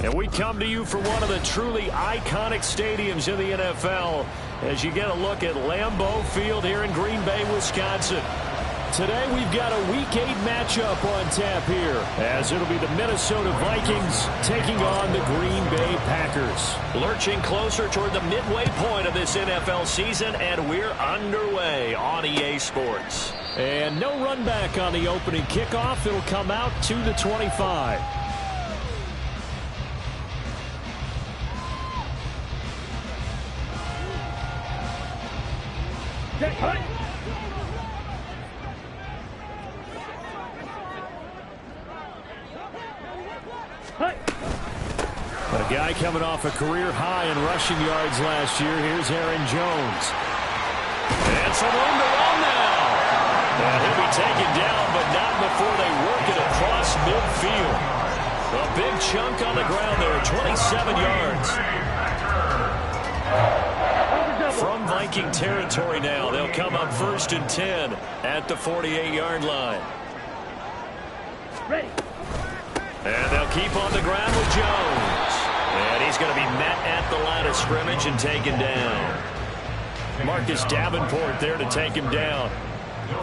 And we come to you from one of the truly iconic stadiums in the NFL as you get a look at Lambeau Field here in Green Bay, Wisconsin. Today we've got a Week 8 matchup on tap here, as it'll be the Minnesota Vikings taking on the Green Bay Packers. Lurching closer toward the midway point of this NFL season, and we're underway on EA Sports. And no run back on the opening kickoff. It'll come out to the 25. A guy coming off a career high in rushing yards last year. Here's Aaron Jones. And some room to run now. And he'll be taken down, but not before they work it across midfield. A big chunk on the ground there, 27 yards. From Viking territory now, they'll come up 1st and 10 at the 48-yard line. Ready. And they'll keep on the ground with Jones. And he's going to be met at the line of scrimmage and taken down. Marcus Davenport there to take him down.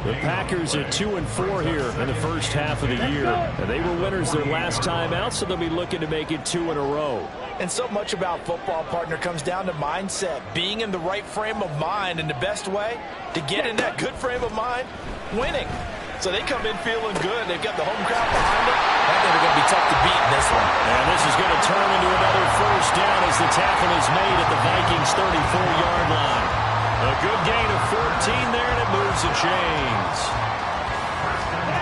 The Packers at 2-4 here in the first half of the year. And they were winners their last time out, so they'll be looking to make it 2 in a row. And so much about football, partner, comes down to mindset. Being in the right frame of mind, and the best way to get in that good frame of mind, winning. So they come in feeling good. They've got the home crowd behind them. I think they're going to be tough to beat in this one. And this is going to turn into another first down as the tackle is made at the Vikings' 34-yard line. A good gain of 14 there, and it moves the chains.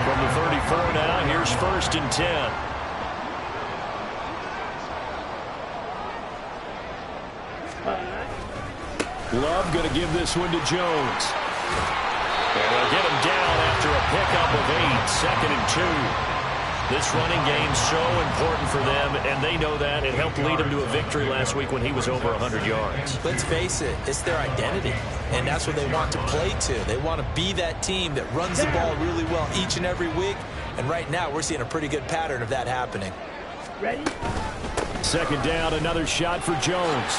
From the 34 now, here's 1st and 10. Love going to give this one to Jones. And they'll get him down after a pickup of 8, 2nd and 2. This running game's so important for them, and they know that. It helped lead them to a victory last week when he was over 100 yards. Let's face it, it's their identity, and that's what they want to play to. They want to be that team that runs the ball really well each and every week, and right now we're seeing a pretty good pattern of that happening. Ready? 2nd down, another shot for Jones.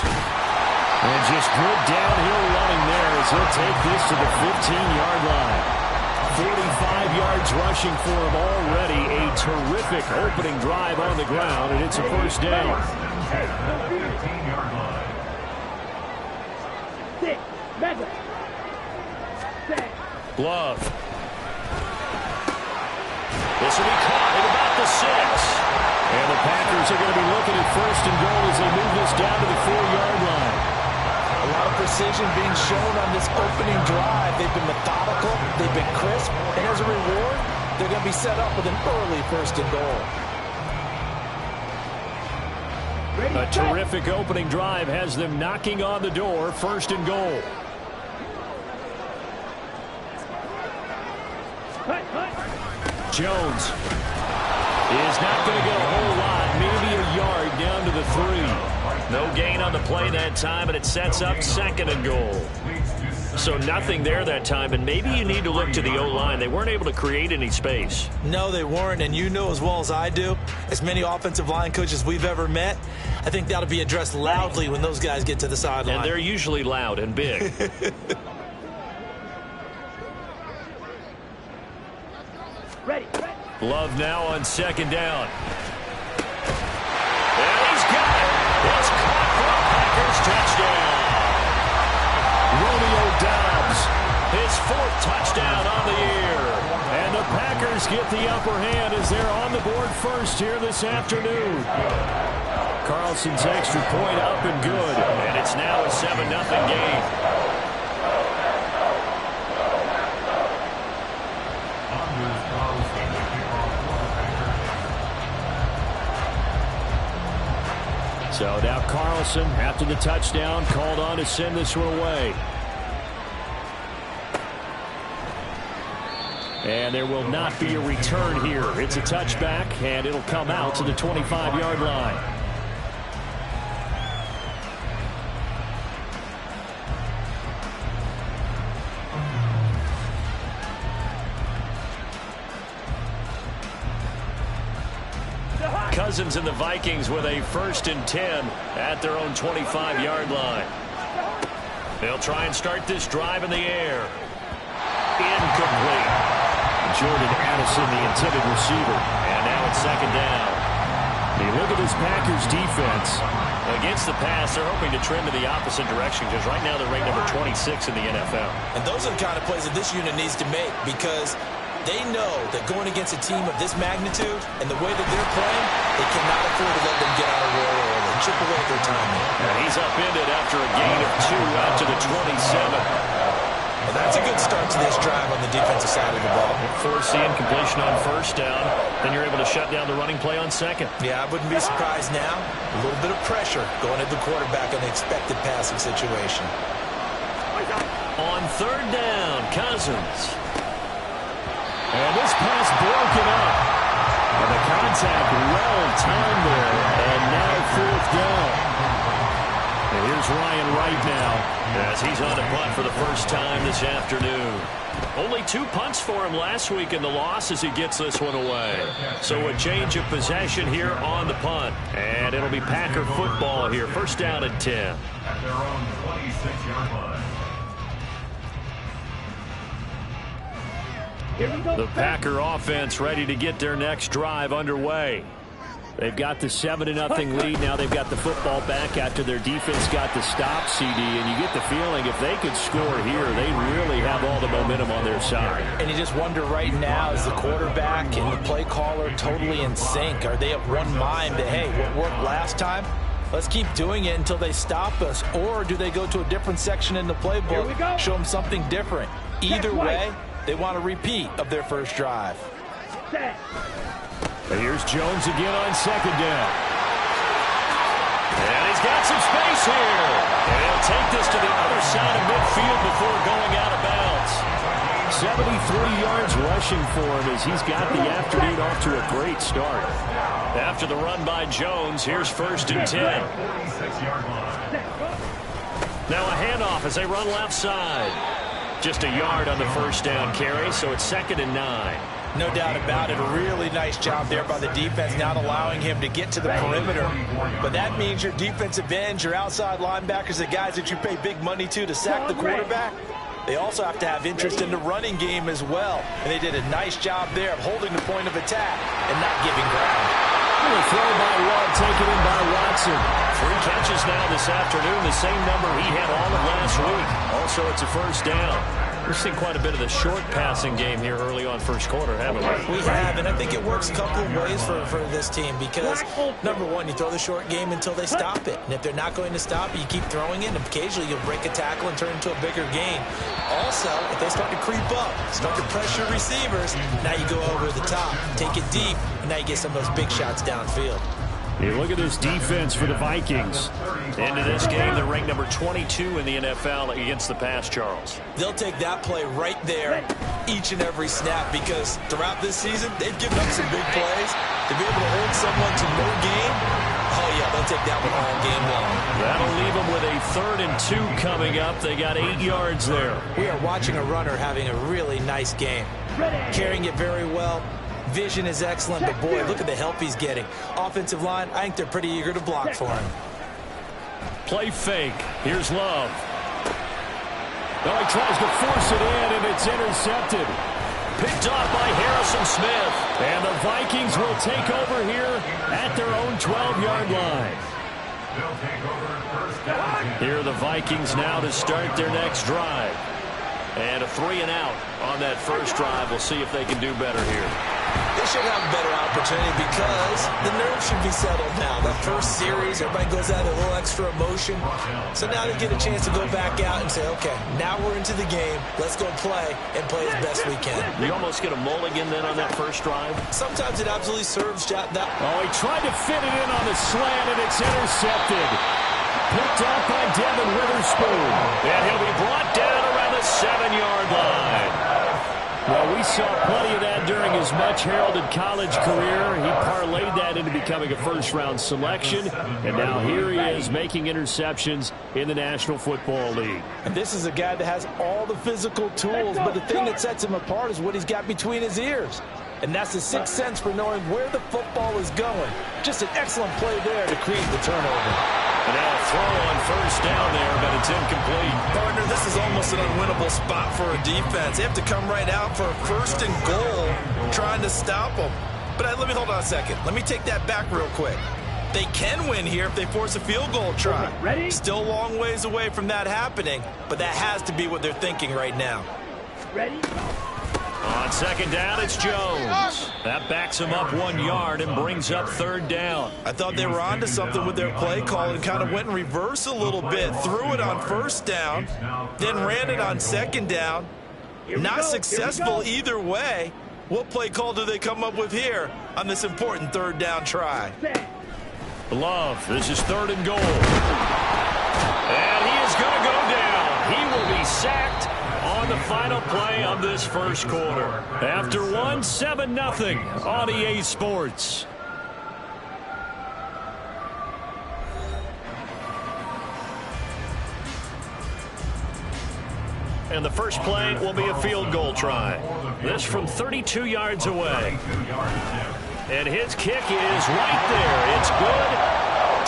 And just good downhill running there as he'll take this to the 15-yard line. 45 yards rushing for him already. A terrific opening drive on the ground, and it's a first down. 15-yard line. 6. Mega. 6. Love. This will be caught at about the 6. And the Packers are going to be looking at 1st and goal as they move this down to the 4-yard line. A lot of precision being shown on this opening drive. They've been methodical, they've been crisp, and as a reward, they're going to be set up with an early 1st and goal. A terrific opening drive has them knocking on the door, 1st and goal. Jones is not going to get a whole lot, maybe a yard down to the 3. No gain on the play that time, and it sets up 2nd and goal. So nothing there that time, and maybe you need to look to the O-line. They weren't able to create any space. No, they weren't, and you know as well as I do, as many offensive line coaches we've ever met, I think that'll be addressed loudly when those guys get to the sideline. And they're usually loud and big. Ready. Love now on 2nd down. And he's got it. It's caught for a Packers touchdown. Romeo Doubs, his 4th touchdown on the year. And the Packers get the upper hand as they're on the board first here this afternoon. Carlson's extra point up and good. And it's now a 7-0 game. So now Carlson, after the touchdown, called on to send this one away. And there will not be a return here. It's a touchback, and it'll come out to the 25-yard line. Cousins and the Vikings with a 1st and 10 at their own 25-yard line. They'll try and start this drive in the air. Incomplete. Jordan Addison, the intended receiver. And now it's 2nd down. You look at this Packers defense. Against the pass, they're hoping to trend in the opposite direction because right now they're ranked number 26 in the NFL. And those are the kind of plays that this unit needs to make because they know that going against a team of this magnitude and the way that they're playing, they cannot afford to let them get out of roll early and chip away at their timing. And he's upended after a gain of 2 out to the 27. Well, that's a good start to this drive on the defensive side of the ball. Force the incompletion on 1st down. Then you're able to shut down the running play on 2nd. Yeah, I wouldn't be surprised now. A little bit of pressure going at the quarterback in an expected passing situation. On 3rd down, Cousins. And this pass broken up. And the contact well timed there. And now 4th down. And here's Ryan Wright now as he's on the punt for the first time this afternoon. Only 2 punts for him last week in the loss as he gets this one away. So a change of possession here on the punt. And it'll be Packer football here. 1st down and 10. At their own 26-yard line. Here we go. The Packer offense ready to get their next drive underway. They've got the 7-0 lead. Now they've got the football back after their defense got the stop, CD. And you get the feeling if they could score here, they really have all the momentum on their side. And you just wonder right now, is the quarterback and the play caller totally in sync? Are they of one mind that, hey, what worked last time? Let's keep doing it until they stop us. Or do they go to a different section in the playbook, show them something different? Either way, they want a repeat of their first drive. Set. And here's Jones again on 2nd down. And he's got some space here. And he'll take this to the other side of midfield before going out of bounds. 73 yards rushing for him as he's got the afternoon off to a great start. After the run by Jones, here's 1st and 10. Now a handoff as they run left side. Just a yard on the 1st down carry, so it's 2nd and 9. No doubt about it. A really nice job there by the defense, not allowing him to get to the perimeter. But that means your defensive ends, your outside linebackers, the guys that you pay big money to sack the quarterback, they also have to have interest in the running game as well. And they did a nice job there of holding the point of attack and not giving ground. A throw by Watt, taken in by Watson. 3 catches now this afternoon, the same number he had all of last week. Also, it's a 1st down. We've seen quite a bit of the short passing game here early on 1st quarter, haven't we? We have, and I think it works a couple of ways for this team because, number one, you throw the short game until they stop it. And if they're not going to stop it, you keep throwing it, and occasionally you'll break a tackle and turn it into a bigger gain. Also, if they start to creep up, start to pressure receivers, now you go over the top, take it deep, and now you get some of those big shots downfield. You look at this defense for the Vikings. Into this game, they're ranked number 22 in the NFL against the pass, Charles. They'll take that play right there each and every snap because throughout this season, they've given up some big plays. To be able to hold someone to no gain, oh, yeah, they'll take that one all game long. That'll leave them with a 3rd and 2 coming up. They got 8 yards there. We are watching a runner having a really nice game, carrying it very well. Vision is excellent, but boy, look at the help he's getting. Offensive line, I think they're pretty eager to block for him. Play fake. Here's Love. Now he tries to force it in, and it's intercepted. Picked off by Harrison Smith. And the Vikings will take over here at their own 12-yard line. Here are the Vikings now to start their next drive. And a 3-and-out on that first drive. We'll see if they can do better here. They should have a better opportunity because the nerves should be settled now. That first series, everybody goes out with a little extra emotion. So now they get a chance to go back out and say, okay, now we're into the game. Let's go play and play as best we can. You almost get a mulligan then on that first drive? Sometimes it absolutely serves that. Oh, he tried to fit it in on the slant, and it's intercepted. Picked up by Devin Witherspoon. And he'll be brought down around the 7-yard line. Well, we saw plenty of that during his much-heralded college career. He parlayed that into becoming a first-round selection, and now here he is making interceptions in the National Football League. And this is a guy that has all the physical tools, but the thing that sets him apart is what he's got between his ears. And that's the sixth sense for knowing where the football is going. Just an excellent play there to create the turnover. And now a throw on first down there, but it's incomplete. Partner, this is almost an unwinnable spot for a defense. They have to come right out for a first and goal, trying to stop them. But let me hold on a second. Let me take that back real quick. They can win here if they force a field goal try. Ready? Still a long ways away from that happening, but that has to be what they're thinking right now. Ready? On second down, it's Jones. That backs him up 1 yard and brings up third down. I thought they were onto something with their play call and kind of went in reverse a little bit. Threw it on first down, then ran it on second down. Not successful either way. What play call do they come up with here on this important third down try? Love, this is third and goal. And he is going to go down. He will be sacked on the final play of this first quarter. After 7-0 on EA Sports. And the first play will be a field goal try. This from 32 yards away. And his kick is right there. It's good.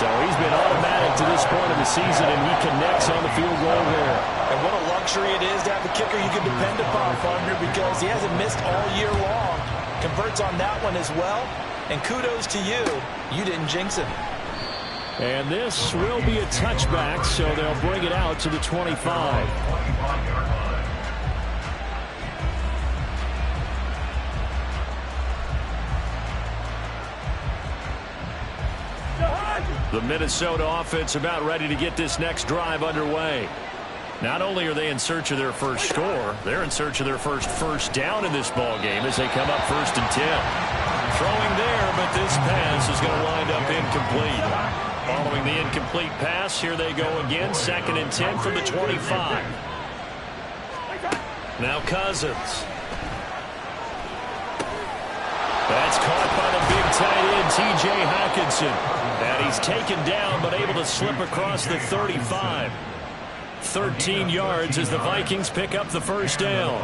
So he's been automatic to this point of the season, and he connects on the field goal there. And what a luxury it is to have a kicker you can depend upon, partner, because he hasn't missed all year long. Converts on that one as well. And kudos to you. You didn't jinx him. And this will be a touchback, so they'll bring it out to the 25. The Minnesota offense about ready to get this next drive underway. Not only are they in search of their first score, they're in search of their first down in this ball game as they come up 1st and 10. Throwing there, but this pass is going to wind up incomplete. Following the incomplete pass, here they go again, 2nd and 10 from the 25. Now Cousins. That's caught by the big tight end, T.J. Hockenson. And he's taken down, but able to slip across the 35. 13 yards as the Vikings pick up the first down.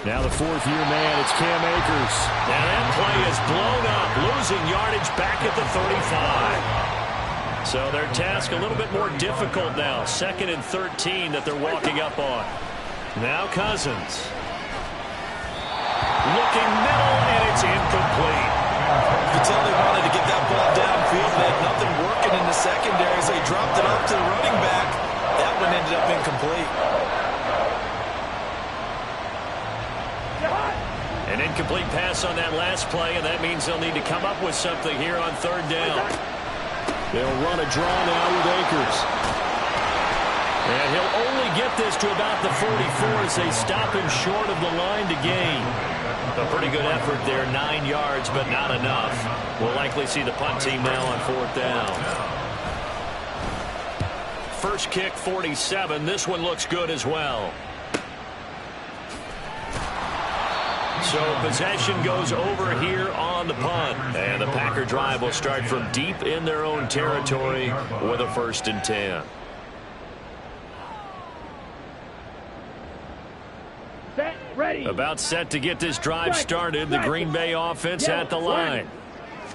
Now the fourth-year man, it's Cam Akers. And that play is blown up, losing yardage back at the 35. So their task a little bit more difficult now. 2nd and 13 that they're walking up on. Now Cousins. Looking middle, and it's incomplete. You could tell they wanted to get that ball downfield. They had nothing working in the secondary, so he dropped it off to the running back. That one ended up incomplete. An incomplete pass on that last play, and that means they'll need to come up with something here on third down. They'll run a draw now with Akers. And he'll only get this to about the 44 as they stop him short of the line to gain. A pretty good effort there, 9 yards, but not enough. We'll likely see the punt team now on 4th down. First kick, 47. This one looks good as well. So possession goes over here on the punt. And the Packer drive will start from deep in their own territory with a 1st and 10. Set, ready. About set to get this drive started. The Green Bay offense at the line.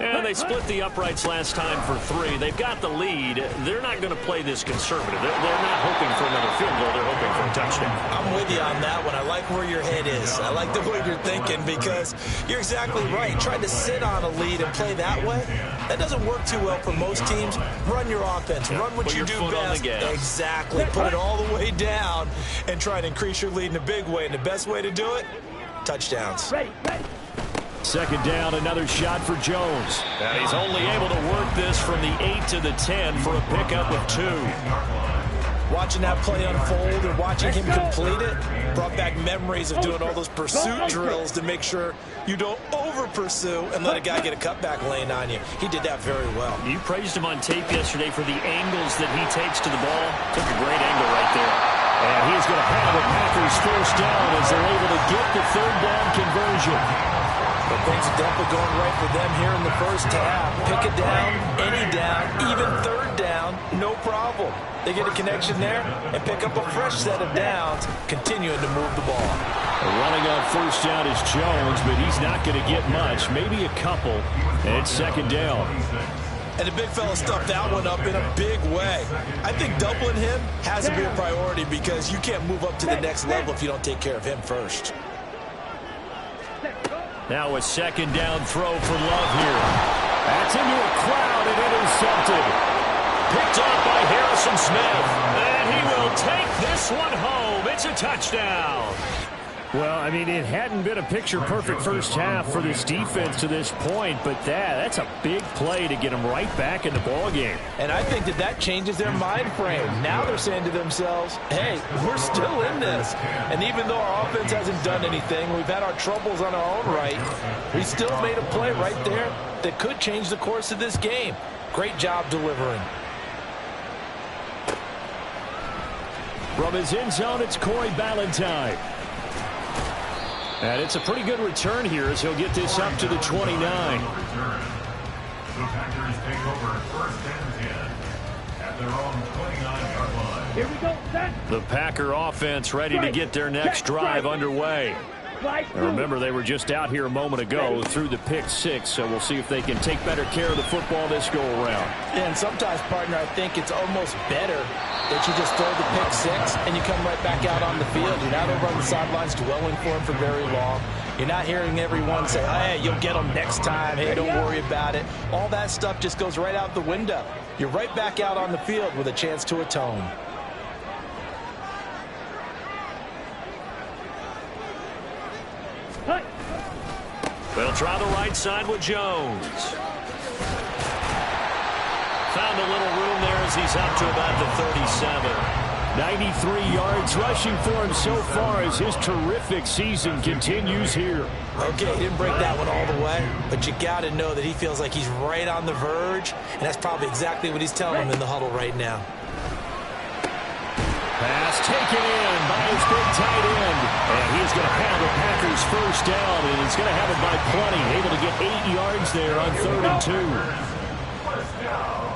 And they split the uprights last time for 3. They've got the lead. They're not going to play this conservative. They're not hoping for another field goal. They're hoping for a touchdown. I'm with you on that one. I like where your head is. I like the way you're thinking because you're exactly right. Trying to sit on a lead and play that way, that doesn't work too well for most teams. Run your offense. Run what you do best. Exactly. Put it all the way down and try to increase your lead in a big way. And the best way to do it, touchdowns. Ready, ready. Second down, another shot for Jones. And he's only able to work this from the 8 to the 10 for a pickup of 2. Watching that play unfold or watching him complete it brought back memories of doing all those pursuit drills to make sure you don't over-pursue and let a guy get a cutback lane on you. He did that very well. You praised him on tape yesterday for the angles that he takes to the ball. Took a great angle right there. And he's going to have the Packers first down as they're able to get the third down conversion. But things are definitely going right for them here in the first half. Pick a down, any down, even third down, no problem. They get a connection there and pick up a fresh set of downs, continuing to move the ball. Running on first down is Jones, but he's not going to get much, maybe a couple, and it's second down. And the big fella stuffed that one up in a big way. I think doubling him has to be a priority because you can't move up to the next level if you don't take care of him first. Now a second down throw for Love here. That's into a crowd and intercepted. Picked off by Harrison Smith. And he will take this one home. It's a touchdown. Well, I mean, it hadn't been a picture-perfect first half for this defense to this point, but that's a big play to get them right back in the ballgame. And I think that changes their mind frame. Now they're saying to themselves, hey, we're still in this. And even though our offense hasn't done anything, we've had our troubles on our own right, we still made a play right there that could change the course of this game. Great job delivering. From his end zone, it's Corey Ballantyne. And it's a pretty good return here as he'll get this up to the 29. The Packers take over first and 10 at their own 29-yard line. Here we go, set. The Packer offense ready to get their next drive underway. Now remember, they were just out here a moment ago through the pick six, so we'll see if they can take better care of the football this go-around. And sometimes, partner, I think it's almost better that you just throw the pick six and you come right back out on the field. You're not over on the sidelines dwelling for him for very long. You're not hearing everyone say, hey, you'll get them next time. Hey, don't worry about it. All that stuff just goes right out the window. You're right back out on the field with a chance to atone. They'll try the right side with Jones. Found a little room there as he's up to about the 37. 93 yards rushing for him so far as his terrific season continues here. Okay, he didn't break that one all the way, but you got to know that he feels like he's right on the verge, and that's probably exactly what he's telling him in the huddle right now. Pass taken in by his big tight end. And he's going to have the Packers first down, and he's going to have it by plenty. Able to get 8 yards there on 3rd and 2. First down.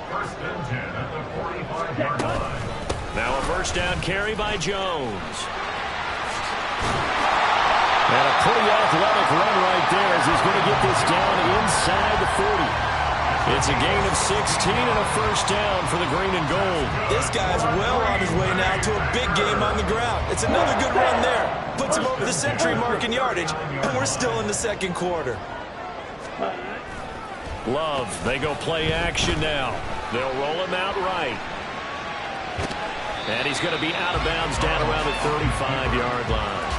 First and 10 at the 45-yard line. Now a first down carry by Jones. And a pretty athletic run right there as he's going to get this down inside the 40. It's a gain of 16 and a first down for the green and gold. This guy's well on his way now to a big game on the ground. It's another good run there. Puts him over the century mark in yardage, and we're still in the second quarter. Love, they go play action now. They'll roll him out right. And he's going to be out of bounds down around the 35-yard line.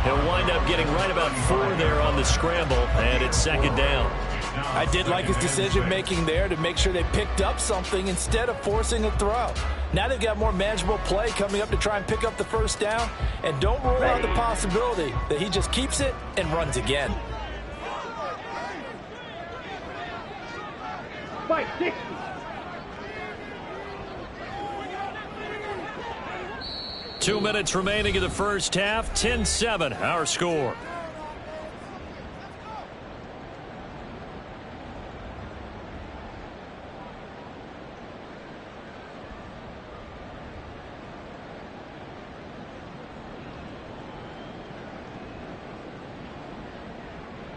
He'll wind up getting right about 4 there on the scramble, and it's second down. I did like his decision-making there to make sure they picked up something instead of forcing a throw. Now they've got more manageable play coming up to try and pick up the first down, and don't rule out the possibility that he just keeps it and runs again. Fight 60. Two minutes remaining in the first half. 10-7, our score.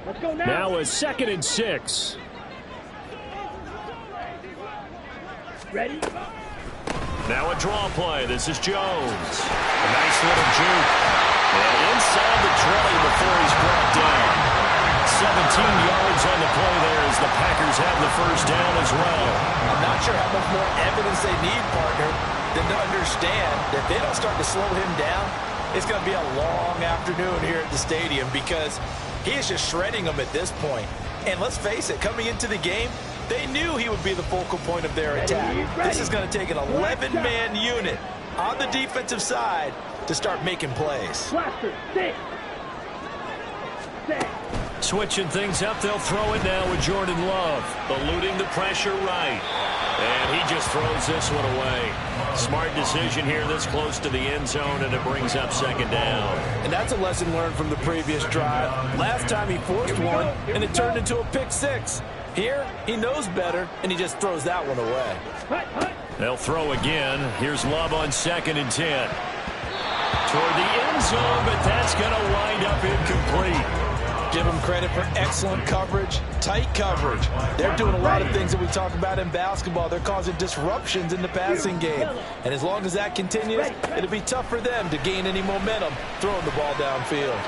Let's go now. Now a 2nd and 6. Ready? Now a draw play. This is Jones. A nice little juke. And inside the 20 before he's brought down. 17 yards on the play there as the Packers have the first down as well. I'm not sure how much more evidence they need, partner, than to understand that if they don't start to slow him down, it's going to be a long afternoon here at the stadium because he is just shredding them at this point. And let's face it, coming into the game, they knew he would be the focal point of their attack. This is going to take an 11-man unit on the defensive side to start making plays. Blaster, 6. Switching things up, they'll throw it now with Jordan Love. Eluding the pressure right. And he just throws this one away. Smart decision here this close to the end zone, and it brings up second down. And that's a lesson learned from the previous drive. Last time he forced one, and it turned into a pick six. Here, he knows better, and he just throws that one away. They'll throw again. Here's Love on 2nd and 10. Toward the end zone, but that's going to wind up incomplete. Give them credit for excellent coverage, tight coverage. They're doing a lot of things that we talk about in basketball. They're causing disruptions in the passing game. And as long as that continues, it'll be tough for them to gain any momentum throwing the ball downfield.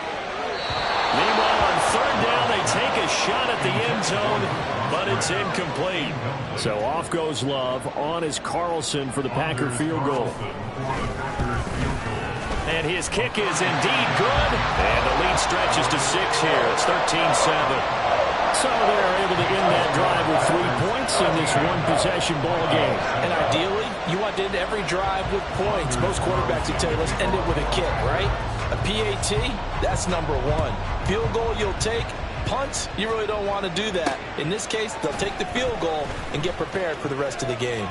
Meanwhile, on 3rd down, they take a shot at the end zone, but it's incomplete. So off goes Love. On is Carlson for the Packer field goal. And his kick is indeed good. And the lead stretches to 6 here. It's 13-7. So they're able to end that drive with 3 points in this one-possession ball game. And ideally, you want to end every drive with points. Most quarterbacks would tell you, let's end it with a kick, right? A PAT, that's number 1. Field goal you'll take. Punts, you really don't want to do that. In this case, they'll take the field goal and get prepared for the rest of the game.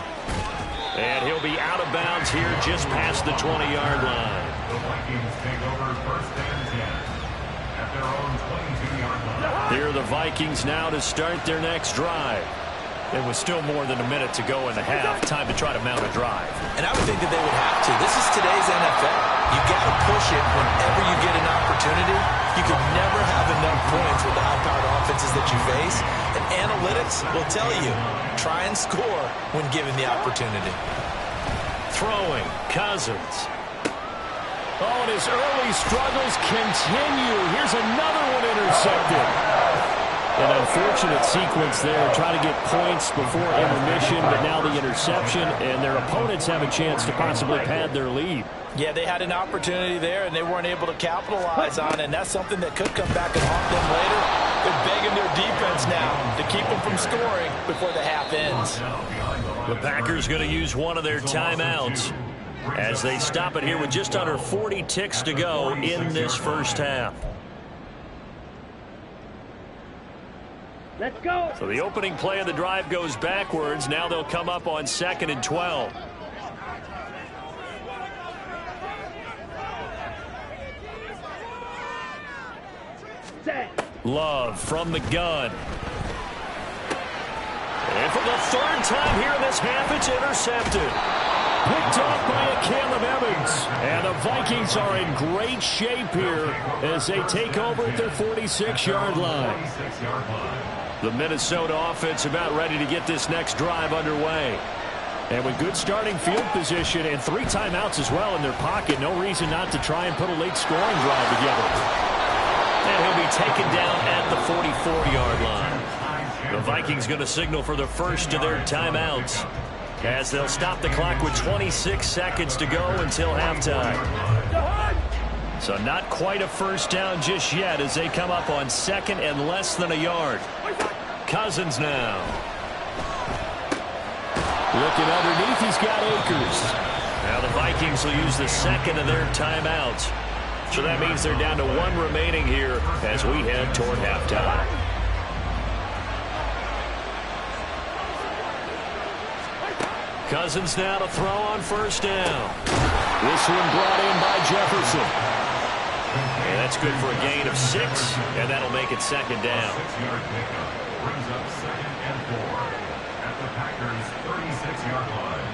And he'll be out of bounds here just past the 20-yard line. The Vikings take over 1st and 10 at their own 22-yard line. Here are the Vikings now to start their next drive. It was still more than a minute to go in the half. Time to try to mount a drive. And I would think that they would have to. This is today's NFL. You got to push it whenever you get an opportunity. You can never have enough points with the high-powered offenses that you face. And analytics will tell you, try and score when given the opportunity. Throwing, Cousins. Oh, and his early struggles continue. Here's another one intercepted. An unfortunate sequence there. Try to get points before intermission, but now the interception, and their opponents have a chance to possibly pad their lead. Yeah, they had an opportunity there, and they weren't able to capitalize on it, and that's something that could come back and haunt them later. They're begging their defense now to keep them from scoring before the half ends. The Packers going to use one of their timeouts as they stop it here with just under 40 ticks to go in this first half. Let's go. So the opening play of the drive goes backwards. Now they'll come up on 2nd and 12. Set. Love from the gun. And for the 3rd time here in this half, it's intercepted. Picked off by Caleb Evans. And the Vikings are in great shape here as they take over at their 46-yard line. The Minnesota offense about ready to get this next drive underway. And with good starting field position and 3 timeouts as well in their pocket, no reason not to try and put a late scoring drive together. And he'll be taken down at the 44-yard line. The Vikings going to signal for the first of their timeouts as they'll stop the clock with 26 seconds to go until halftime. So not quite a first down just yet as they come up on 2nd and less than a yard. Cousins now. Looking underneath, he's got Akers. Now the Vikings will use the 2nd of their timeouts. So that means they're down to 1 remaining here as we head toward halftime. Cousins now to throw on 1st down. This one brought in by Jefferson. And that's good for a gain of 6, and that'll make it 2nd down. 6-yard pickup brings up 2nd and 4 at the Packers' 36-yard line.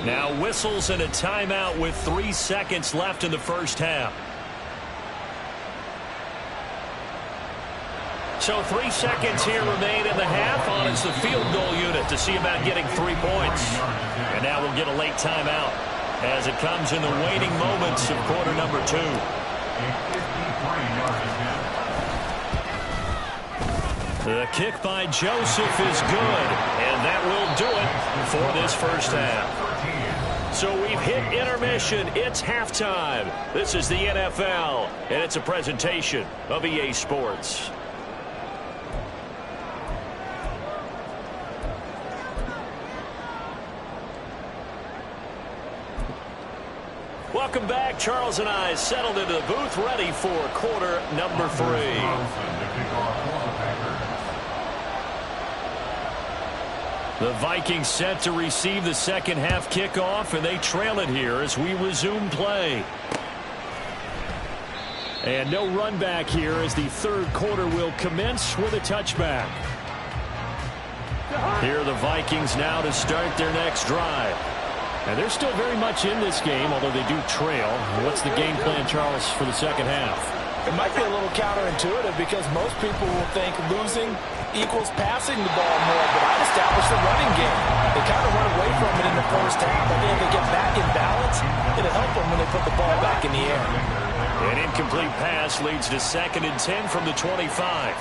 Now whistles and a timeout with 3 seconds left in the first half. So 3 seconds here remain in the half. On is the field goal unit to see about getting 3 points. And now we'll get a late timeout as it comes in the waning moments of quarter number 2. The kick by Joseph is good, and that will do it for this first half. So we've hit intermission. It's halftime. This is the NFL, and it's a presentation of EA Sports. Welcome back. Charles and I settled into the booth ready for quarter number 3. The Vikings set to receive the second half kickoff, and they trail it here as we resume play. And no run back here as the third quarter will commence with a touchback. Here are the Vikings now to start their next drive. And they're still very much in this game, although they do trail. What's the game plan, Charles, for the second half? It might be a little counterintuitive because most people will think losing equals passing the ball more, but I'd establish the running game. They kind of run away from it in the first half. I think if they get back in balance, it'll help them when they put the ball back in the air. An incomplete pass leads to 2nd and 10 from the 25.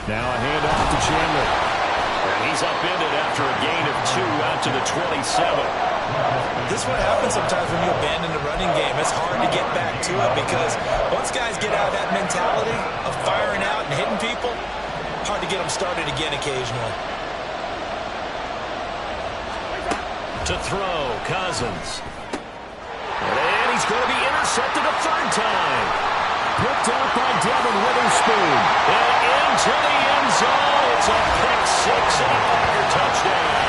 Now a handoff to Chandler. And he's upended after a gain of 2 out to the 27. This is what happens sometimes when you abandon the running game. It's hard to get back to it because once guys get out of that mentality of firing out and hitting people, hard to get them started again occasionally. To throw, Cousins. And he's going to be intercepted a third time. Picked up by Devin Witherspoon. And into the end zone. It's a pick 6 and a Packer touchdown.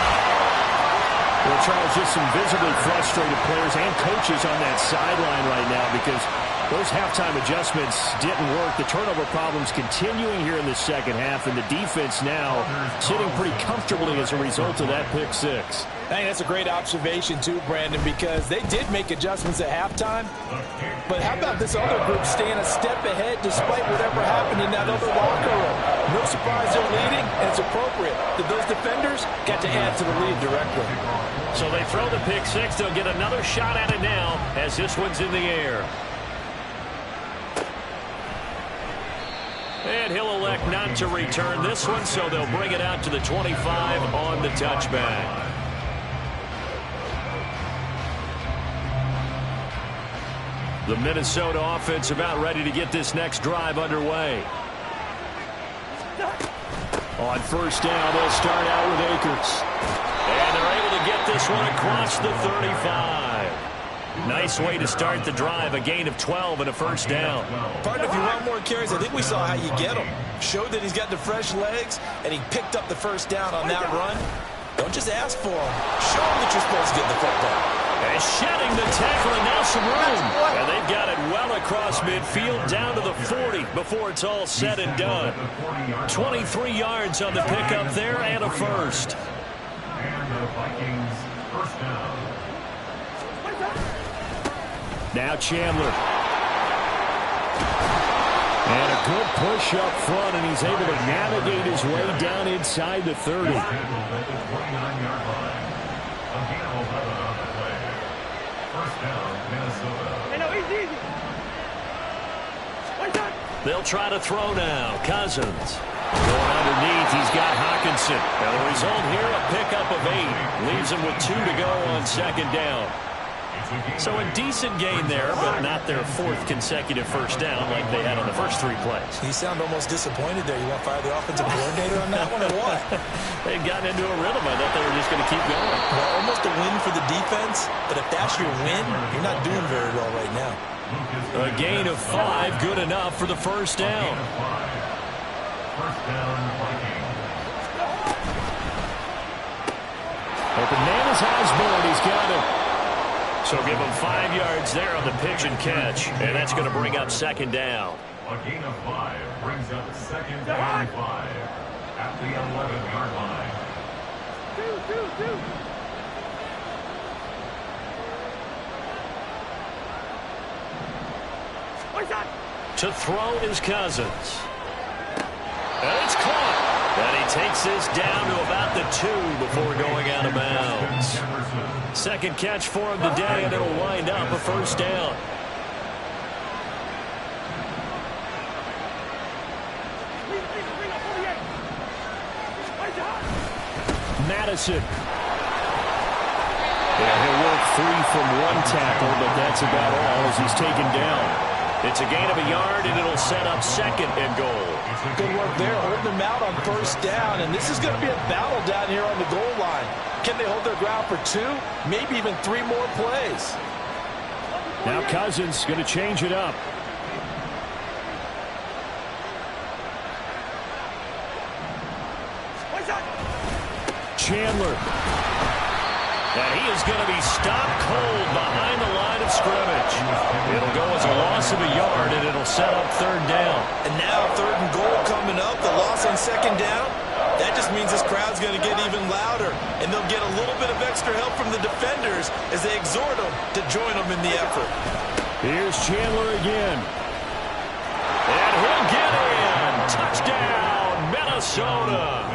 Well, Charles, just some visibly frustrated players and coaches on that sideline right now because those halftime adjustments didn't work. The turnover problems continuing here in the second half, and the defense now sitting pretty comfortably as a result of that pick 6. I think that's a great observation, too, Brandon, because they did make adjustments at halftime. But how about this other group staying a step ahead despite whatever happened in that other locker room? No surprise they're leading, and it's appropriate that those defenders got to add to the lead directly. So they throw the pick 6. They'll get another shot at it now as this one's in the air. And he'll elect not to return this one, so they'll bring it out to the 25 on the touchback. The Minnesota offense about ready to get this next drive underway. On first down, they'll start out with Akers. And they're able to get this one across the 35. Nice way to start the drive, a gain of 12 and a first down. Partner, if you want more carries, I think we saw how you get them. Showed that he's got the fresh legs, and he picked up the first down on that run. Don't just ask for them. Show them that you're supposed to get the football. And shedding the tackle, and now some room. And they've got it well across midfield down to the 40 before it's all said and done. 23 yards on the pickup there and a first. And the Vikings first down. Now Chandler. And a good push up front, and he's able to navigate his way down inside the 30. They'll try to throw now. Cousins going underneath. He's got Hawkinson. And the result here, a pickup of 8. Leaves him with 2 to go on second down. So a decent gain there, but not their 4th consecutive first down like they had on the first 3 plays. You sound almost disappointed there. You want to fire the offensive coordinator on that one or what? They'd gotten into a rhythm. I thought they were just going to keep going. Well, almost a win for the defense, but if that's your win, you're not doing very well right now. A gain of 5, good enough for the first down. First down, Vikings. Open man is Osborne. He's got it. So give him 5 yards there on the pitch and catch. And that's going to bring up second down. A gain of 5 brings up second down 5 at the 11-yard line. To throw is Cousins. And it's caught. And he takes this down to about the 2 before going out of bounds. Second catch for him today, and it'll wind up a first down. Madison. Yeah, he'll work free from 1 tackle, but that's about all as he's taken down. It's a gain of a yard, and it'll set up second and goal. Good work there, holding them out on first down, and this is going to be a battle down here on the goal line. Can they hold their ground for 2, maybe even 3 more plays? Now Cousins going to change it up. Chandler. And he is going to be stopped cold behind the line of scrimmage. It'll go as a loss of a yard, and it'll set up third down. And now 3rd and goal coming up, the loss on 2nd down. That just means this crowd's going to get even louder, and they'll get a little bit of extra help from the defenders as they exhort them to join them in the effort. Here's Chandler again. And he'll get in. Touchdown, Minnesota.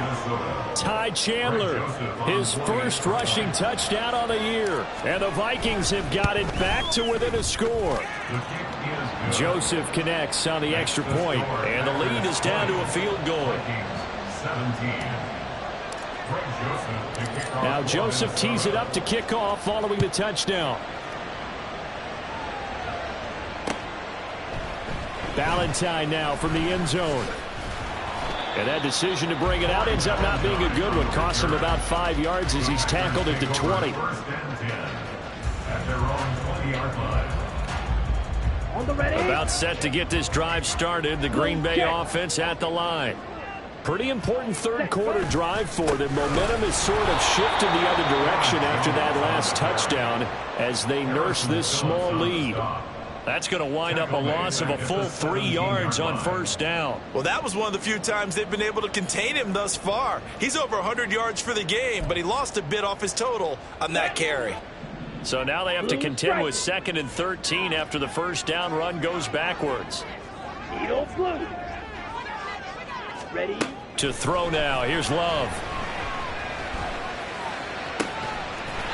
Ty Chandler, his first rushing touchdown on the year. And the Vikings have got it back to within a score. Joseph connects on the extra point, and the lead is down to a field goal. Now Joseph tees it up to kick off following the touchdown. Valentine now from the end zone. And that decision to bring it out ends up not being a good one. Costs him about 5 yards as he's tackled at the 20. On the ready. About set to get this drive started. The Green Bay offense at the line. Pretty important third quarter drive for them. Momentum has sort of shifted the other direction after that last touchdown as they nurse this small lead. That's going to wind up a loss of a full 3 yards on first down. Well, that was one of the few times they've been able to contain him thus far. He's over 100 yards for the game, but he lost a bit off his total on that carry. So now they have to contend with 2nd and 13 after the first down run goes backwards. Needle blue. Ready. To throw now. Here's Love.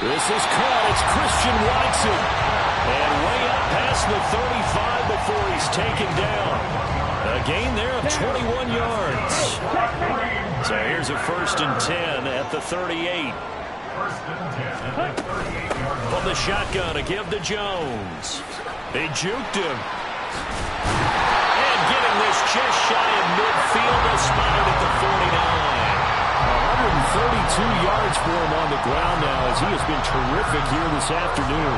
This is caught. It's Christian Watson. And way up past the 35 before he's taken down. A gain there of 21 yards. So here's a 1st and 10 at the 38. From the shotgun to give to Jones. They juked him. And getting this just shy of midfield, they spotted at the 49. 132 yards for him on the ground now as he has been terrific here this afternoon.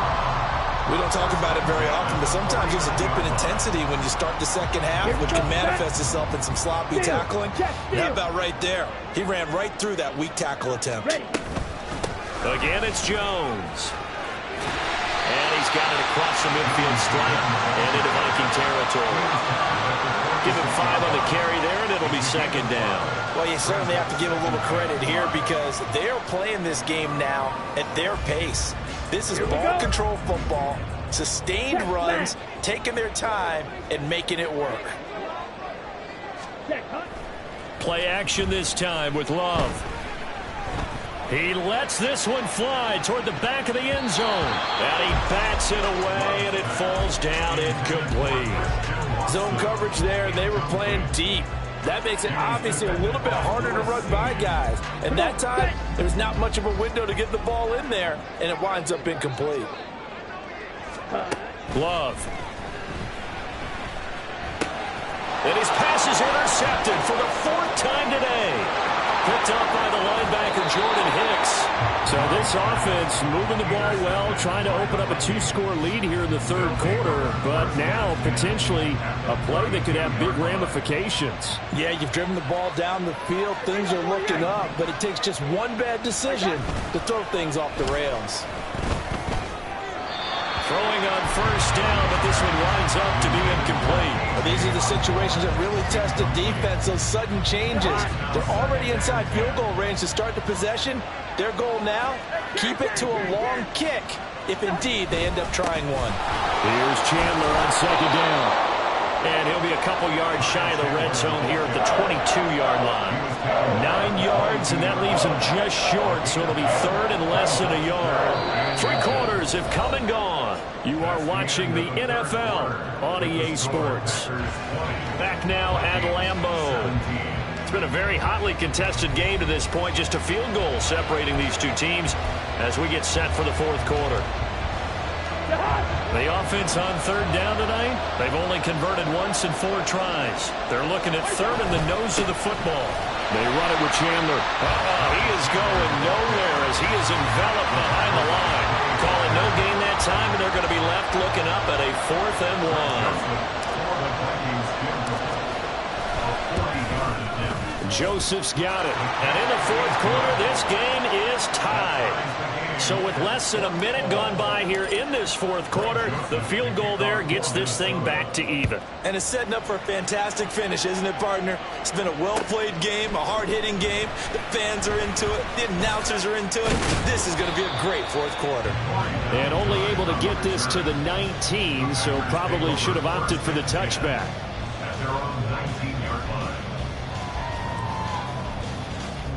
We don't talk about it very often, but sometimes there's a dip in intensity when you start the second half, which can manifest itself in some sloppy tackling. And how about right there? He ran right through that weak tackle attempt. Again, it's Jones. And he's got it across the midfield stripe and into Viking territory. Give him 5 on the carry there, and it'll be 2nd down. Well, you certainly have to give a little credit here because they're playing this game now at their pace. This is ball control football, sustained runs, taking their time, and making it work. Play action this time with Love. He lets this one fly toward the back of the end zone. And he bats it away, and it falls down incomplete. Zone coverage there, and they were playing deep. That makes it obviously a little bit harder to run by guys. And that time, there's not much of a window to get the ball in there, and it winds up incomplete. Love. And his pass is intercepted for the 4th time today. Picked up by the linebacker, Jordan Hicks. So this offense moving the ball well, trying to open up a 2-score lead here in the 3rd quarter, but now potentially a play that could have big ramifications. Yeah, you've driven the ball down the field. Things are looking up, but it takes just one bad decision to throw things off the rails. Throwing on first down, but this one winds up to be incomplete. Well, these are the situations that really test the defense, those sudden changes. They're already inside field goal range to start the possession. Their goal now, keep it to a long kick, if indeed they end up trying one. Here's Chandler on 2nd down. And he'll be a couple yards shy of the red zone here at the 22-yard line. 9 yards, and that leaves him just short, so it'll be 3rd and less than a yard. 3 quarters have come and gone. You are watching the NFL on EA Sports. Back now at Lambeau. It's been a very hotly contested game to this point. Just a field goal separating these two teams as we get set for the 4th quarter. The offense on 3rd down tonight, they've only converted once in 4 tries. They're looking at 3rd in the nose of the football. They run it with Chandler. He is going nowhere as he is enveloped behind the line. Call it no gain that time, and they're going to be left looking up at a 4th and 1. Joseph's got it. And in the 4th quarter, this game is tied. So with less than a minute gone by here in this 4th quarter, the field goal there gets this thing back to even. And it's setting up for a fantastic finish, isn't it, partner? It's been a well-played game, a hard-hitting game. The fans are into it. The announcers are into it. This is going to be a great 4th quarter. And only able to get this to the 19, so probably should have opted for the touchback. At their own 19-yard line.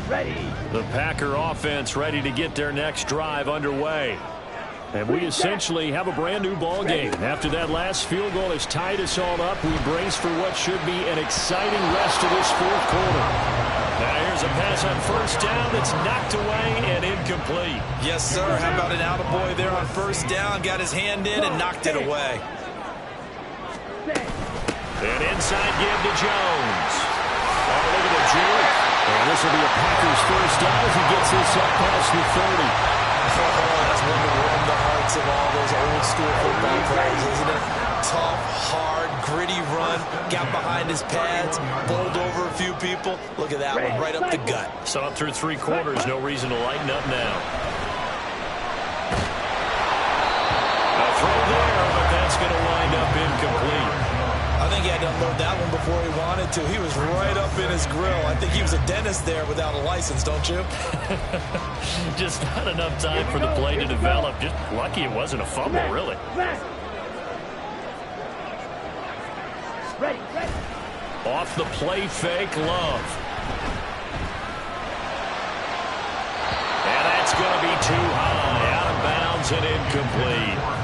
Ready. The Packer offense ready to get their next drive underway. And we essentially have a brand new ball game. After that last field goal has tied us all up, we brace for what should be an exciting rest of this 4th quarter. Now here's a pass on 1st down that's knocked away and incomplete. Yes, sir. How about an attaboy there on 1st down? Got his hand in and knocked it away. An inside give to Jones. Oh, look at the juke. And this will be a Packers 1st down as he gets this up past the 30. Oh, that's one to warm the hearts of all those old-school football players, isn't it? Tough, hard, gritty run. Got behind his pads, bowled over a few people. Look at that one, right up the gut. Saw it through 3 quarters. No reason to lighten up now. A throw there, but that's going to wind up incomplete. I think he had to unload that one before he wanted to. He was right up in his grill. I think he was a dentist there without a license, don't you? Just not enough time for the play to develop. Just lucky it wasn't a fumble, really. Ready. Off the play fake, Love. And that's going to be too high. Out of bounds and incomplete.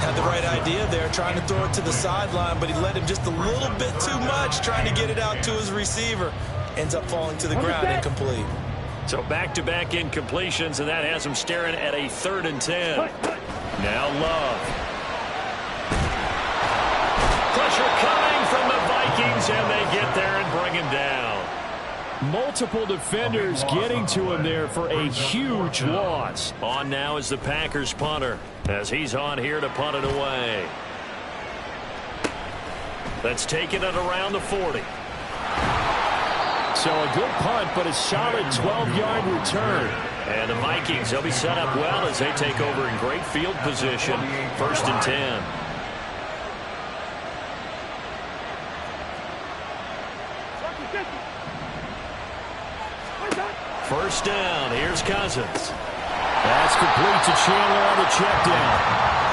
Had the right idea there, trying to throw it to the sideline, but he let him just a little bit too much, trying to get it out to his receiver. Ends up falling to the ground, incomplete. So back-to-back incompletions, and that has him staring at a 3rd and 10. Now Love. Pressure coming from the Vikings, and they get there and bring him down. Multiple defenders getting to him there for a huge loss. On now is the Packers punter, as he's on here to punt it away. That's taken it around the 40. So a good punt, but a solid 12-yard return. And the Vikings, they'll be set up well as they take over in great field position. 1st and 10. First down. Here's Cousins. That's complete to Chandler on the check down.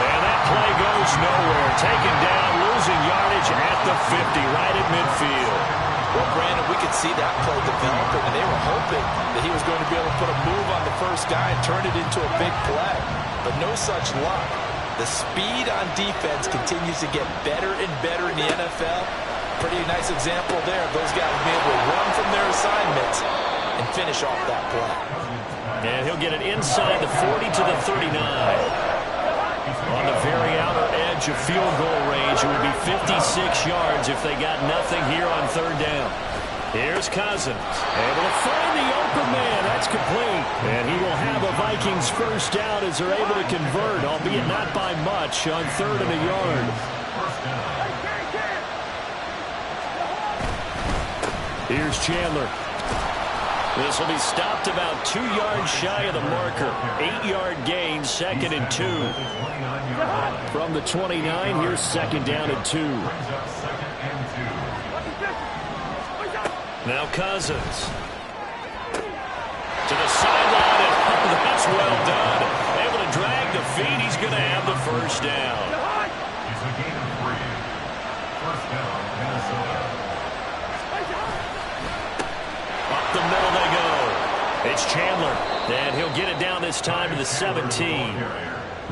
And that play goes nowhere. Taken down, losing yardage at the 50, right at midfield. Well, Brandon, we could see that play developing, and they were hoping that he was going to be able to put a move on the first guy and turn it into a big play. But no such luck. The speed on defense continues to get better and better in the NFL. Pretty nice example there of those guys being able to run from their assignments and finish off that play. And he'll get it inside the 40 to the 39. On the very outer edge of field goal range, it would be 56 yards if they got nothing here on 3rd down. Here's Cousins. Able to find the open man. That's complete. And he will have a Vikings 1st down as they're able to convert, albeit not by much, on 3rd and a yard. Here's Chandler. This will be stopped about 2 yards shy of the marker. 8-yard gain, 2nd and 2. From the 29, here's 2nd down and 2. Now Cousins. To the sideline, and that's well done. Able to drag the feet. He's going to have the 1st down. It's a gain of 3. 1st down, Minnesota. Up the middle they go. It's Chandler. And he'll get it down this time to the 17.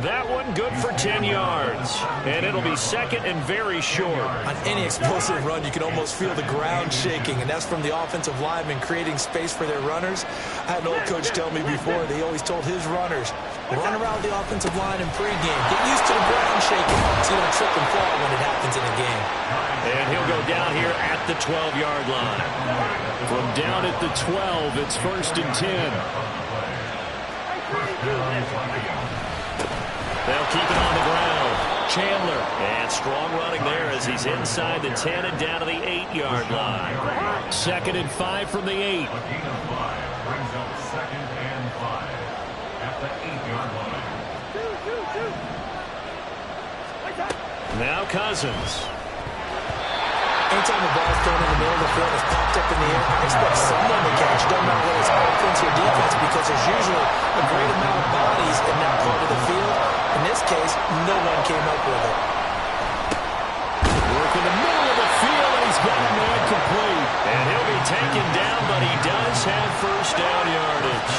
That one good for 10 yards. And it'll be 2nd and very short. On any explosive run, you can almost feel the ground shaking, and that's from the offensive linemen creating space for their runners. I had an old coach tell me before, they always told his runners, run around the offensive line in pregame. Get used to the ground shaking so you don't trip and fall when it happens in a game. And he'll go down here at the 12-yard line. From down at the 12, it's 1st and 10. They'll keep it on the ground. Chandler, and strong running there as he's inside the 10 and down to the 8-yard line. 2nd and 5 from the 8. A gain of 5 brings up 2nd and 5 at the 8-yard line. Now Cousins. Anytime the ball's thrown in the middle of the field, it's popped up in the air, expect someone to catch. It doesn't matter whether it's offense or defense because there's usually a great amount of bodies in that part of the field. In this case, no one came up with it. Work in the middle of the field, and he's got it man complete. And he'll be taken down, but he does have first down yardage.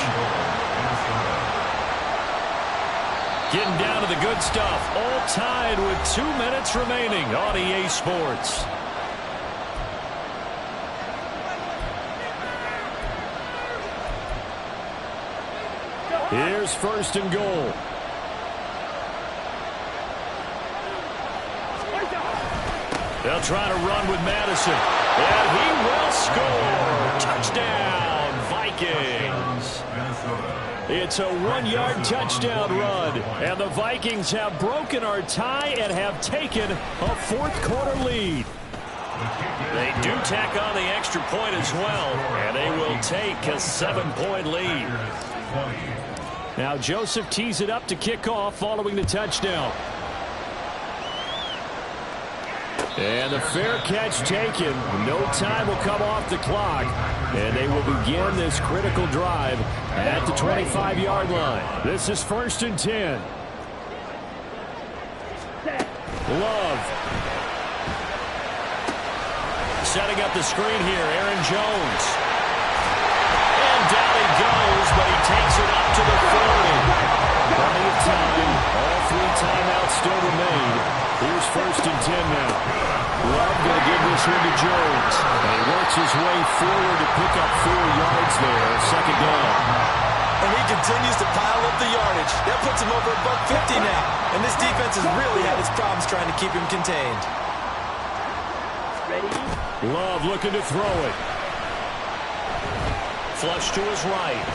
Getting down to the good stuff. All tied with 2 minutes remaining on EA Sports. Here's 1st and goal. They'll try to run with Madison. And he will score. Touchdown, Vikings. It's a 1-yard touchdown run. And the Vikings have broken our tie and have taken a 4th-quarter lead. They do tack on the extra point as well. And they will take a 7-point lead. Now Joseph tees it up to kick off following the touchdown. And the fair catch taken. No time will come off the clock. And they will begin this critical drive at the 25-yard line. This is 1st and 10. Love. Setting up the screen here, Aaron Jones. And down he goes, but he takes it up to the 40. Plenty of time. All 3 timeouts still remain. Here's 1st and 10 now. Love going to give this one to Jones. And he works his way forward to pick up 4 yards there. 2nd down. And he continues to pile up the yardage. That puts him over $150 now. And this defense has really had its problems trying to keep him contained. Ready? Love looking to throw it. Flush to his right.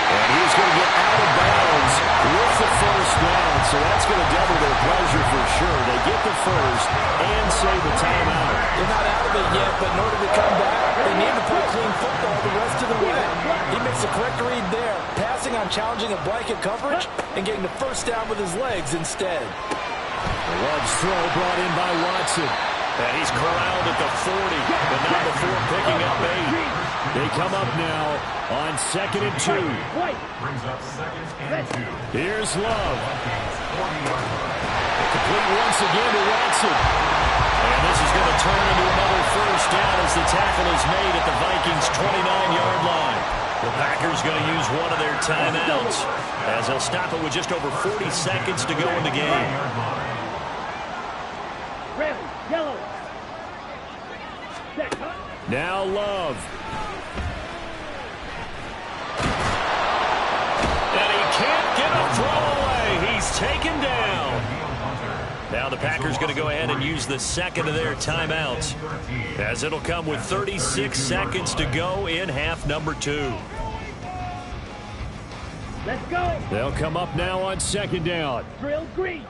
And he's going to get out of bounds with the 1st down, so that's going to double their pleasure for sure. They get the 1st and save the timeout. They're not out of it yet, but in order to come back, they need to play clean football the rest of the way. He makes the correct read there, passing on challenging a blanket coverage and getting the 1st down with his legs instead. Love's throw brought in by Watson. And he's corralled at the 40, but not before picking up 8. They come up now on 2nd and 2. Brings up 2nd and 2. Here's Love. Complete once again to Watson. And this is going to turn into another 1st down as the tackle is made at the Vikings' 29-yard line. The Packers going to use one of their timeouts as they'll stop it with just over 40 seconds to go in the game. Red, yellow. Now Love. And he can't get a throw away. He's taken down. Now the Packers going to go ahead and use the 2nd of their timeouts, as it'll come with 36 seconds to go in half number 2. Let's go. They'll come up now on 2nd down. Drill green.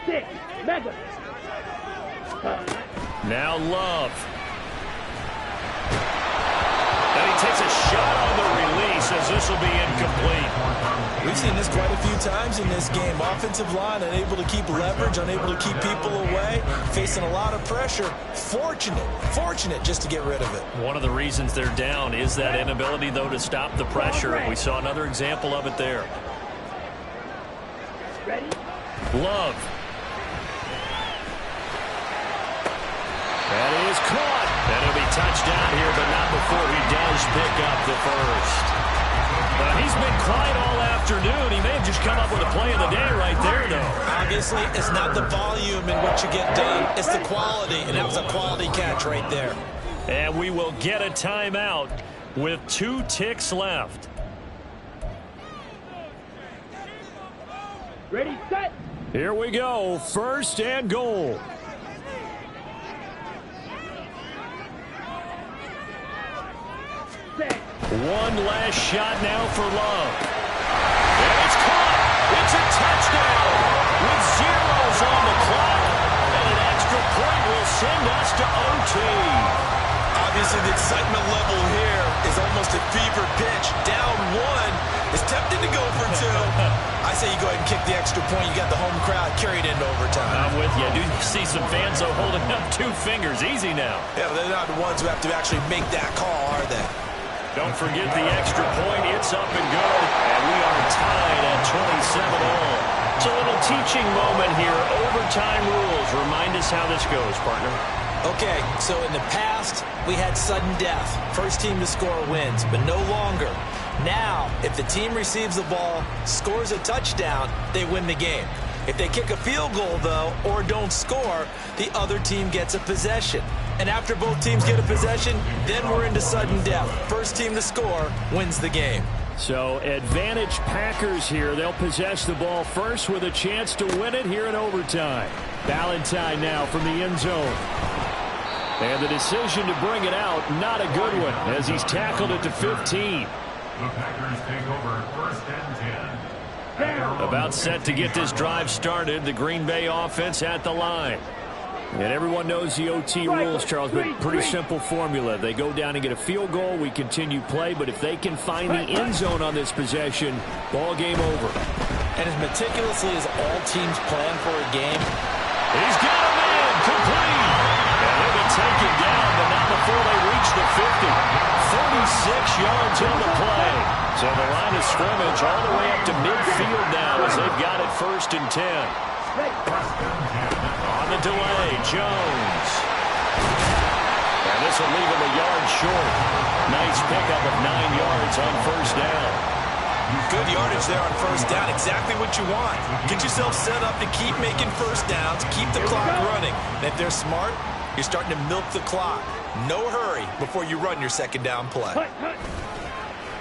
6, mega. Now Love. And he takes a shot on the release as this will be incomplete. We've seen this quite a few times in this game. Offensive line unable to keep leverage, unable to keep people away, facing a lot of pressure. Fortunate just to get rid of it. One of the reasons they're down is that inability, though, to stop the pressure. And we saw another example of it there. Ready? Love. That is caught. And it'll be touchdown here, but not before he does pick up the 1st. He's been quiet all afternoon. He may have just come up with a play of the day right there, though. Obviously, it's not the volume in which you get done. It's the quality, and that was a quality catch right there. And we will get a timeout with 2 ticks left. Ready, set. Here we go. 1st and goal. Set. One last shot now for Love. And it's caught. It's a touchdown with zeros on the clock. And an extra point will send us to OT. Obviously, the excitement level here is almost a fever pitch. Down one. It's tempted to go for two. I say you go ahead and kick the extra point. You got the home crowd carried into overtime. I'm with you. I do see some fans, though, holding up 2 fingers. Easy now. Yeah, but they're not the ones who have to actually make that call, are they? Don't forget the extra point. It's up and good. And we are tied at 27 all. It's a little teaching moment here. Overtime rules. Remind us how this goes, partner. Okay, so in the past, we had sudden death. First team to score wins, but no longer. Now, if the team receives the ball, scores a touchdown, they win the game. If they kick a field goal, though, or don't score, the other team gets a possession. And after both teams get a possession, then we're into sudden death. First team to score wins the game. So, advantage Packers here. They'll possess the ball first with a chance to win it here in overtime. Valentine now from the end zone. And the decision to bring it out, not a good one, as he's tackled it to 15. The Packers take over 1st and 10. About set to get this drive started. The Green Bay offense at the line. And everyone knows the OT rules, Charles, but pretty simple formula. They go down and get a field goal, we continue play, but if they can find the end zone on this possession, ball game over. And as meticulously as all teams plan for a game, he's got a man, complete. And they'll be taken down, but not before they reach the 50. 46 yards on the play. So the line of scrimmage all the way up to midfield now as they've got it 1st and 10. On the delay, Jones. And this will leave him a yard short. Nice pickup of 9 yards on 1st down. Good yardage there on 1st down. Exactly what you want. Get yourself set up to keep making 1st downs, keep the clock running. And if they're smart, you're starting to milk the clock. No hurry before you run your 2nd down play.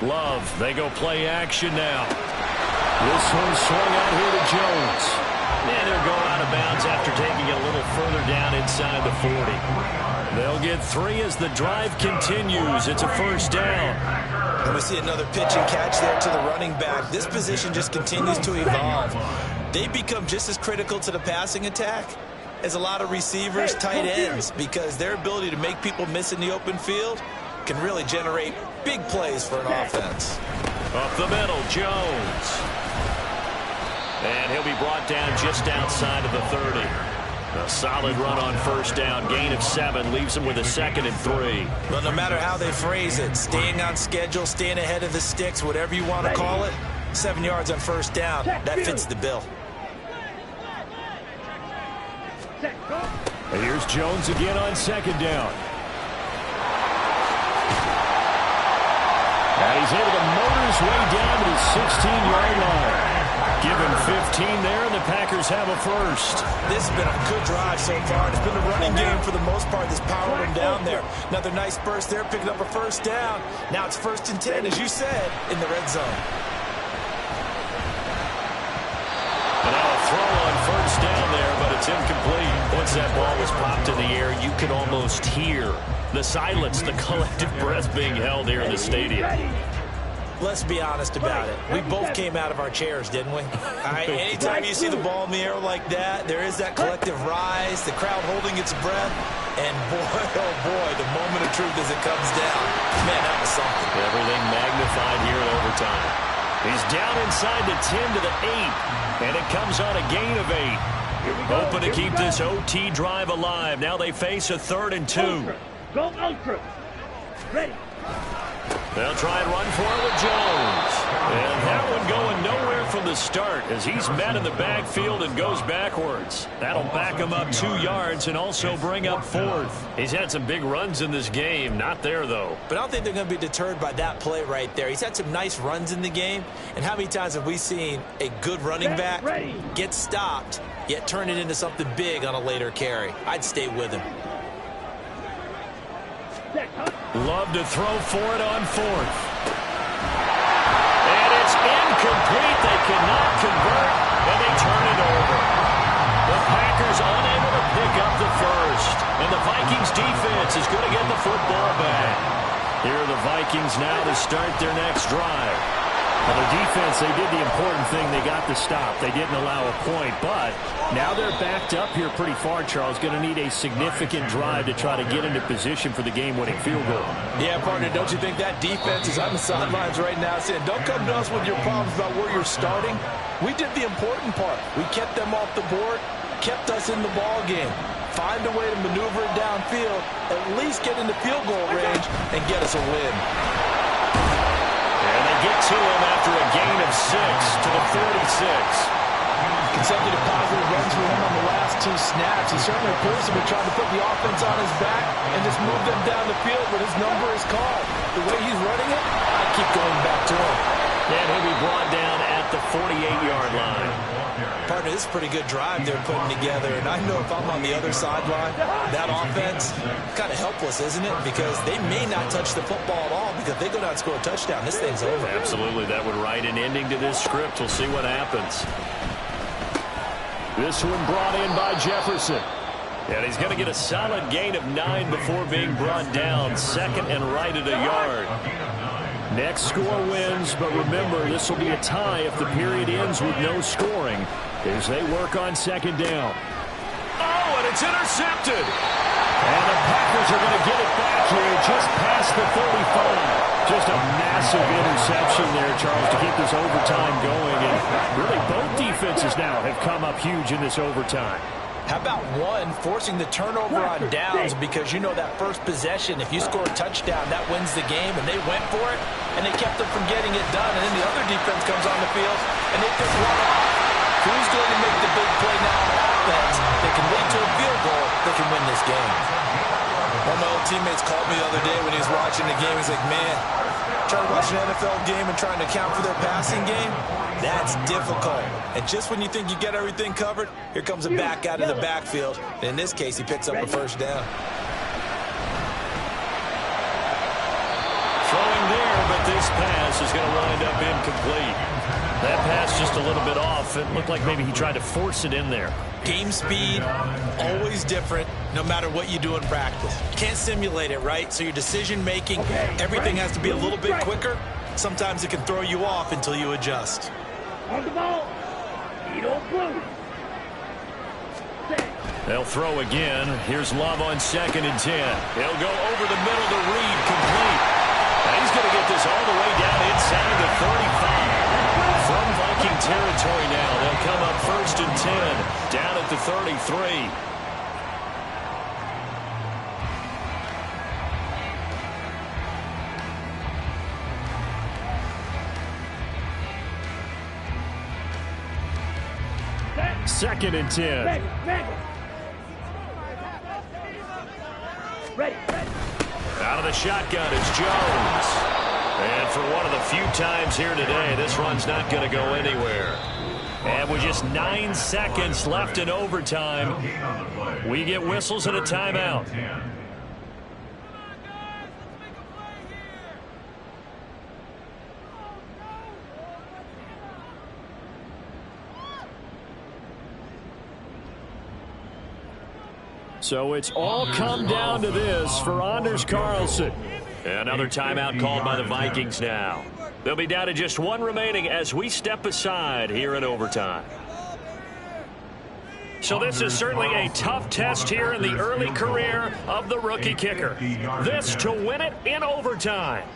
Love, they go play action now. This one swung out here to Jones. And he'll go out of bounds after taking it a little further down inside the 40. They'll get 3 as the drive continues. It's a 1st down. And we see another pitch and catch there to the running back. This position just continues to evolve. They become just as critical to the passing attack as a lot of receivers, tight ends, because their ability to make people miss in the open field can really generate big plays for an offense. Up the middle, Jones. And he'll be brought down just outside of the 30. A solid run on 1st down. Gain of 7 leaves him with a 2nd and 3. Well, no matter how they phrase it, staying on schedule, staying ahead of the sticks, whatever you want to call it, 7 yards on 1st down, that fits the bill. And here's Jones again on 2nd down. And he's able to motor his way down to the 16-yard line. Give him 15 there, and the Packers have a 1st. This has been a good drive so far. It's been a running game for the most part that's powered him down there. Another nice burst there, picking up a 1st down. Now it's 1st and 10, as you said, in the red zone. And now a throw on 1st down there, but it's incomplete. Once that ball was popped in the air, you could almost hear the silence, the collective breath being held here in the stadium. Let's be honest about it. We both came out of our chairs, didn't we? All right, anytime you see the ball in the air like that, there is that collective rise, the crowd holding its breath, and boy, oh boy, the moment of truth as it comes down. Man, that was something. Everything magnified here in overtime. He's down inside the 10 to the 8, and it comes on a gain of 8. Hoping to keep this OT drive alive. Now they face a 3rd and 2. Go ultra. Ready. They'll try and run for it with Jones. And that one going nowhere from the start as he's met in the backfield and goes backwards. That'll back him up 2 yards and also bring up 4th. He's had some big runs in this game. Not there, though. But I don't think they're going to be deterred by that play right there. He's had some nice runs in the game. And how many times have we seen a good running back get stopped, yet turn it into something big on a later carry? I'd stay with him. Love to throw for it on 4th. And it's incomplete. They cannot convert, and they turn it over. The Packers unable to pick up the 1st. And the Vikings defense is going to get the football back. Here are the Vikings now to start their next drive. Well, their defense, they did the important thing. They got the stop. They didn't allow a point, but now they're backed up here pretty far, Charles. Going to need a significant drive to try to get into position for the game-winning field goal. Yeah, partner, don't you think that defense is on the sidelines right now saying, don't come to us with your problems about where you're starting. We did the important part. We kept them off the board, kept us in the ball game. Find a way to maneuver it downfield, at least get into field goal range, and get us a win. And they get to him after a gain of 6 to the 46. Consecutive positive runs for him on the last 2 snaps. He certainly appears to be trying to put the offense on his back and just move them down the field, but his number is called. The way he's running it, I keep going back to him. And he'll be brought down at the 48-yard line. Partner, this is a pretty good drive they're putting together, and I know if I'm on the other sideline, that offense, kind of helpless, isn't it? Because they may not touch the football at all, because if they go down and score a touchdown, this thing's over. Absolutely, that would write an ending to this script. We'll see what happens. This one brought in by Jefferson. And he's going to get a solid gain of 9 before being brought down. Second and right at a yard. Next score wins, but remember, this will be a tie if the period ends with no scoring as they work on second down. Oh, and it's intercepted. And the Packers are going to get it back here just past the 35. Just a massive interception there, Charles, to keep this overtime going. And really, both defenses now have come up huge in this overtime. How about one forcing the turnover on downs, because you know that first possession, if you score a touchdown, that wins the game, and they went for it, and they kept them from getting it done, and then the other defense comes on the field, and they pick one off. Who's going to make the big play now on offense that can lead to a field goal that can win this game? One of my old teammates called me the other day when he was watching the game. He's like, man, trying to watch an NFL game and trying to account for their passing game, that's difficult. And just when you think you get everything covered, here comes a back out of the backfield. And in this case, he picks up a first down. Throwing there, but this pass is going to wind up incomplete. That pass just a little bit off. It looked like maybe he tried to force it in there. Game speed, always different, no matter what you do in practice. You can't simulate it, right? So your decision-making, everything has to be a little bit quicker. Sometimes it can throw you off until you adjust. On the ball. You don't move. They'll throw again. Here's Love on 2nd and 10. He'll go over the middle to Reed, complete. Now he's going to get this all the way down inside the 35. From Viking territory now, they'll come up 1st and 10, down at the 33. Second and 10. Ready. Out of the shotgun, it's Jones. And for one of the few times here today, this run's not going to go anywhere. And with just 9 seconds left in overtime, we get whistles and a timeout. So it's all come down to this for Anders Carlson. Another timeout called by the Vikings now. They'll be down to just 1 remaining as we step aside here in overtime. So this is certainly a tough test here in the early career of the rookie kicker. This to win it in overtime.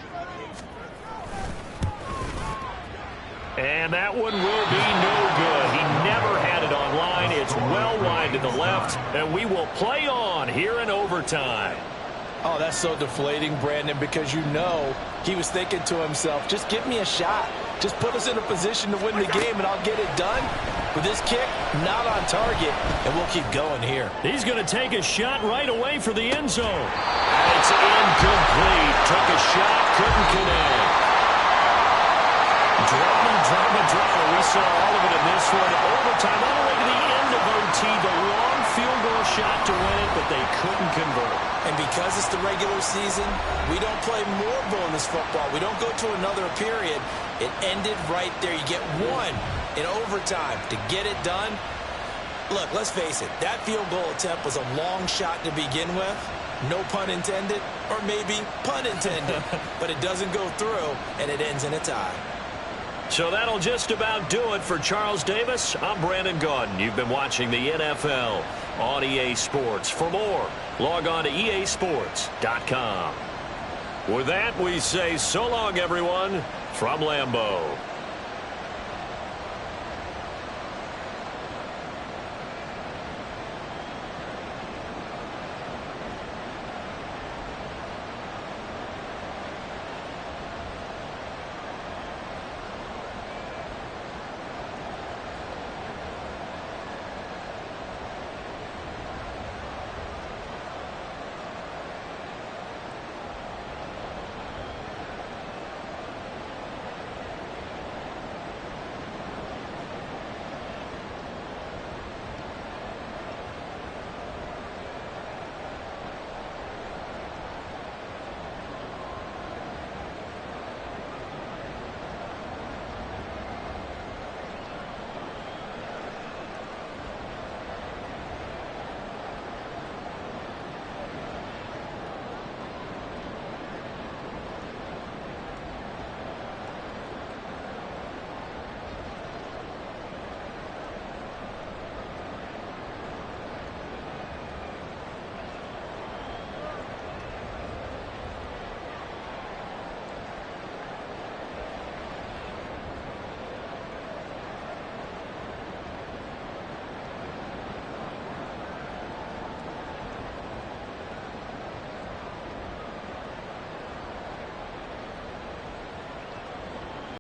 And that one will be no good. He never had it on line. It's well wide to the left, and we will play on here in overtime. Oh, that's so deflating, Brandon, because you know he was thinking to himself, just give me a shot. Just put us in a position to win the game, and I'll get it done. With this kick, not on target, and we'll keep going here. He's going to take a shot right away for the end zone. And it's incomplete. Took a shot, couldn't connect. Drama. We saw all of it in this one. Overtime, all the way to the end of OT. The long field goal shot to win it, but they couldn't convert. And because it's the regular season, we don't play more bonus football. We don't go to another period. It ended right there. You get 1 in overtime to get it done. Look, let's face it. That field goal attempt was a long shot to begin with. No pun intended, or maybe pun intended. But it doesn't go through, and it ends in a tie. So that'll just about do it for Charles Davis. I'm Brandon Gaudin. You've been watching the NFL on EA Sports. For more, log on to easports.com. With that, we say so long, everyone, from Lambeau.